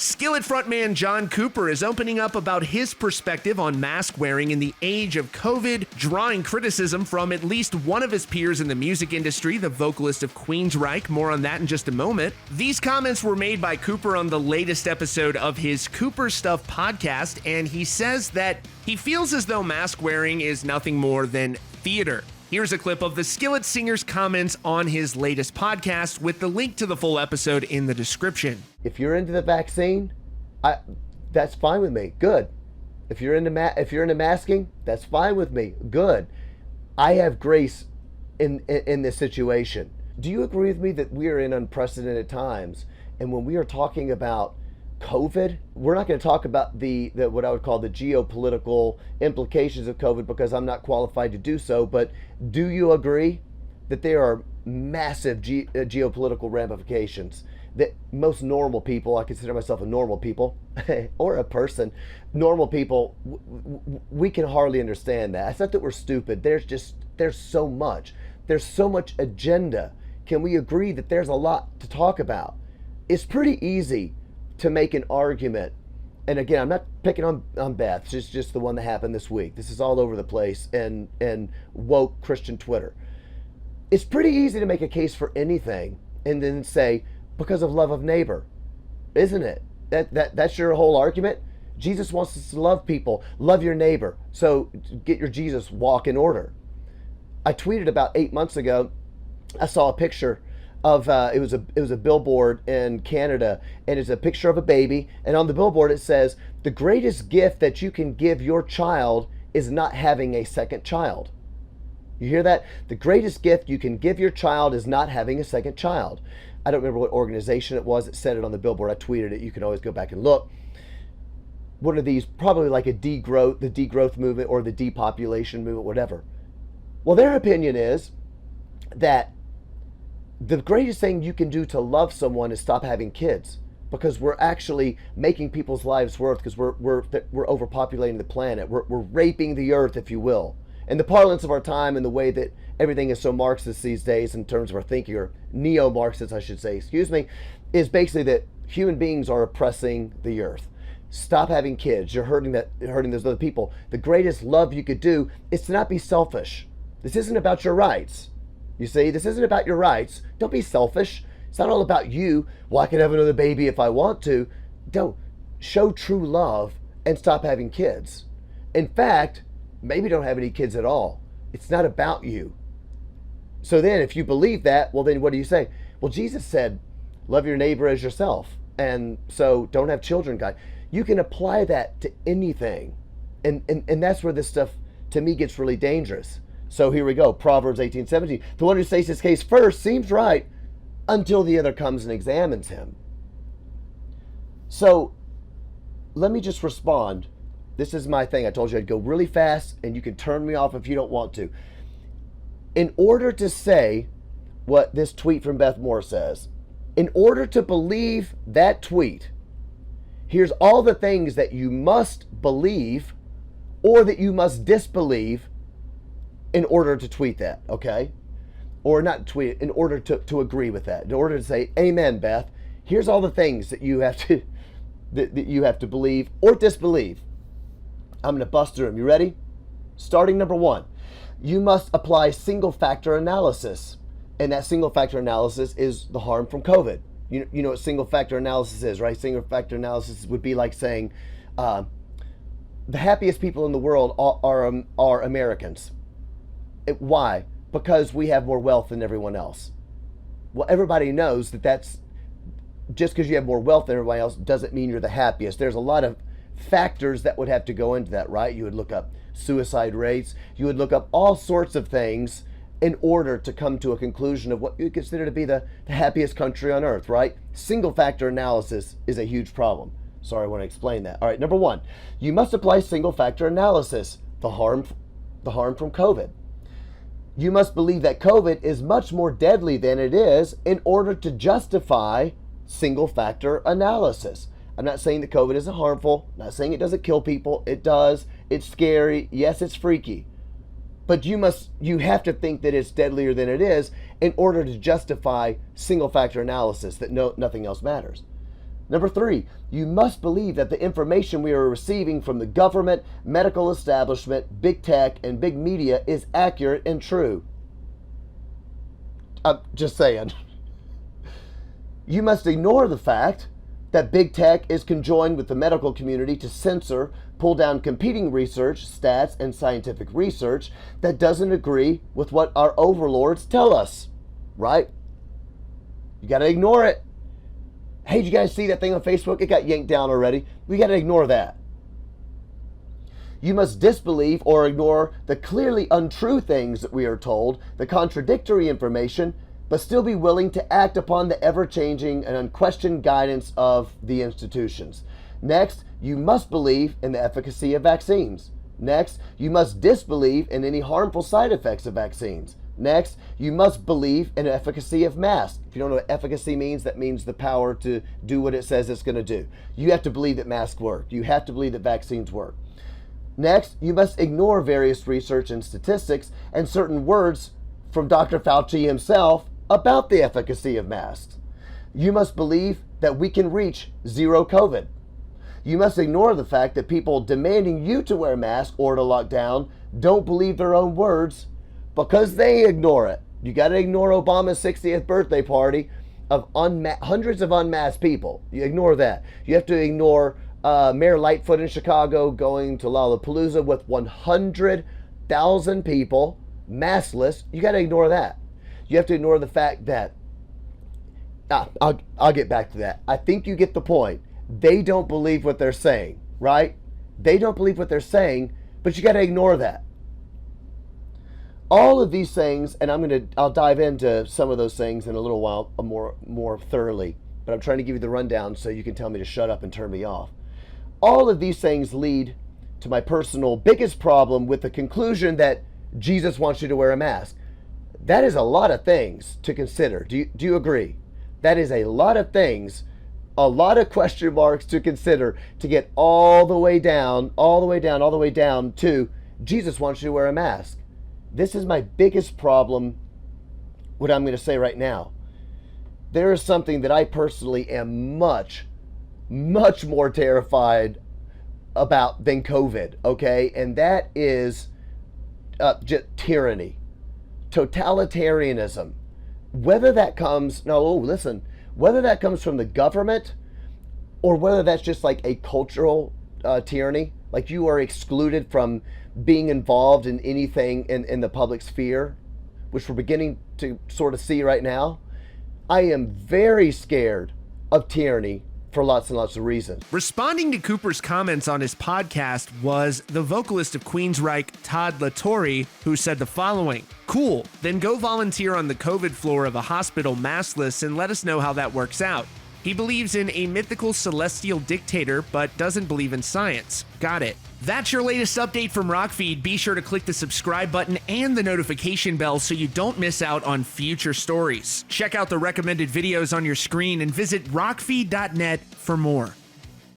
Skillet frontman John Cooper is opening up about his perspective on mask wearing in the age of COVID, drawing criticism from at least one of his peers in the music industry, the vocalist of Queensryche. More on that in just a moment. These comments were made by Cooper on the latest episode of his Cooper Stuff podcast, and he says that he feels as though mask wearing is nothing more than theater. Here's a clip of the Skillet singer's comments on his latest podcast with the link to the full episode in the description. If you're into the vaccine, that's fine with me. Good. If you're into masking, that's fine with me. Good. I have grace in this situation. Do you agree with me that we are in unprecedented times? And when we are talking about COVID, we're not going to talk about the what I would call the geopolitical implications of COVID because I'm not qualified to do so. But do you agree that there are massive geopolitical ramifications that most normal people, I consider myself a normal people or a person, normal people, we can hardly understand that. It's not that we're stupid. There's so much agenda. Can we agree that there's a lot to talk about? It's pretty easy to make an argument, and again, I'm not picking on Beth, it's just the one that happened this week. This is all over the place and woke Christian Twitter. It's pretty easy to make a case for anything and then say, because of love of neighbor, isn't it? That's your whole argument? Jesus wants us to love people, love your neighbor, so get your Jesus walk in order. I tweeted about 8 months ago, I saw a picture of it was a billboard in Canada, and it's a picture of a baby, and on the billboard it says, the greatest gift that you can give your child is not having a second child. You hear that? The greatest gift you can give your child is not having a second child. I don't remember what organization it was that said it on the billboard. I tweeted it. You can always go back and look. One of these, probably like the degrowth movement or the depopulation movement, whatever. Well, their opinion is that the greatest thing you can do to love someone is stop having kids, because we're actually making people's lives worse, because we're overpopulating the planet. We're raping the earth, if you will. In the parlance of our time and the way that everything is so Marxist these days in terms of our thinking, or neo-Marxist, I should say, is basically that human beings are oppressing the earth. Stop having kids. You're hurting those other people. The greatest love you could do is to not be selfish. This isn't about your rights. You see, this isn't about your rights. Don't be selfish. It's not all about you. Well, I can have another baby if I want to. Don't. Show true love and stop having kids. In fact, maybe don't have any kids at all. It's not about you. So then if you believe that, well, then what do you say? Well, Jesus said, love your neighbor as yourself. And so don't have children, guys. You can apply that to anything. And that's where this stuff, to me, gets really dangerous. So here we go, Proverbs 18:17. The one who states his case first seems right until the other comes and examines him. So let me just respond. This is my thing. I told you I'd go really fast, and you can turn me off if you don't want to. In order to say what this tweet from Beth Moore says, in order to believe that tweet, here's all the things that you must believe or that you must disbelieve in order to tweet that, okay? Or not tweet it, in order to agree with that. In order to say, amen, Beth, here's all the things that you have to that you have to believe or disbelieve. I'm gonna bust through them. You ready? Starting number 1, you must apply single factor analysis. And that single factor analysis is the harm from COVID. You know what single factor analysis is, right? Single factor analysis would be like saying the happiest people in the world are Americans. Why? Because we have more wealth than everyone else. Well, everybody knows that's just because you have more wealth than everybody else doesn't mean you're the happiest. There's a lot of factors that would have to go into that, right? You would look up suicide rates. You would look up all sorts of things in order to come to a conclusion of what you consider to be the happiest country on earth, right? Single factor analysis is a huge problem. Sorry, I want to explain that. All right, number 1, you must apply single factor analysis, the harm from COVID. You must believe that COVID is much more deadly than it is in order to justify single factor analysis. I'm not saying that COVID isn't harmful. I'm not saying it doesn't kill people. It does. It's scary. Yes, it's freaky. But you have to think that it's deadlier than it is in order to justify single factor analysis, that nothing else matters. Number 3, you must believe that the information we are receiving from the government, medical establishment, big tech, and big media is accurate and true. I'm just saying. You must ignore the fact that big tech is conjoined with the medical community to censor, pull down competing research, stats, and scientific research that doesn't agree with what our overlords tell us, right? You got to ignore it. Hey, did you guys see that thing on Facebook? It got yanked down already. We got to ignore that. You must disbelieve or ignore the clearly untrue things that we are told, the contradictory information, but still be willing to act upon the ever-changing and unquestioned guidance of the institutions. Next, you must believe in the efficacy of vaccines. Next, you must disbelieve in any harmful side effects of vaccines. Next, you must believe in the efficacy of masks. If you don't know what efficacy means, that means the power to do what it says it's going to do. You have to believe that masks work. You have to believe that vaccines work. Next, you must ignore various research and statistics and certain words from Dr. Fauci himself about the efficacy of masks. You must believe that we can reach zero COVID. You must ignore the fact that people demanding you to wear masks or to lock down don't believe their own words because they ignore it. You got to ignore Obama's 60th birthday party of hundreds of unmasked people. You ignore that. You have to ignore Mayor Lightfoot in Chicago going to Lollapalooza with 100,000 people maskless. You got to ignore that. You have to ignore the fact that I'll get back to that. I think you get the point. They don't believe what they're saying, right? They don't believe what they're saying, but you got to ignore that. All of these things, and I'll dive into some of those things in a little while more thoroughly, but I'm trying to give you the rundown so you can tell me to shut up and turn me off. All of these things lead to my personal biggest problem with the conclusion that Jesus wants you to wear a mask. That is a lot of things to consider. Do you agree? That is a lot of things, a lot of question marks to consider to get all the way down to Jesus wants you to wear a mask. This is my biggest problem, what I'm going to say right now. There is something that I personally am much more terrified about than COVID, okay? And that is just tyranny, totalitarianism. Whether that comes, whether that comes from the government or whether that's just like a cultural tyranny, like you are excluded from being involved in anything in the public sphere, which we're beginning to sort of see right now. I am very scared of tyranny for lots and lots of reasons. Responding to Cooper's comments on his podcast was the vocalist of Queensryche, Todd LaTorre, who said the following: "Cool, then go volunteer on the COVID floor of a hospital maskless and let us know how that works out." He believes in a mythical celestial dictator, but doesn't believe in science. Got it. That's your latest update from Rockfeed. Be sure to click the subscribe button and the notification bell so you don't miss out on future stories. Check out the recommended videos on your screen and visit rockfeed.net for more.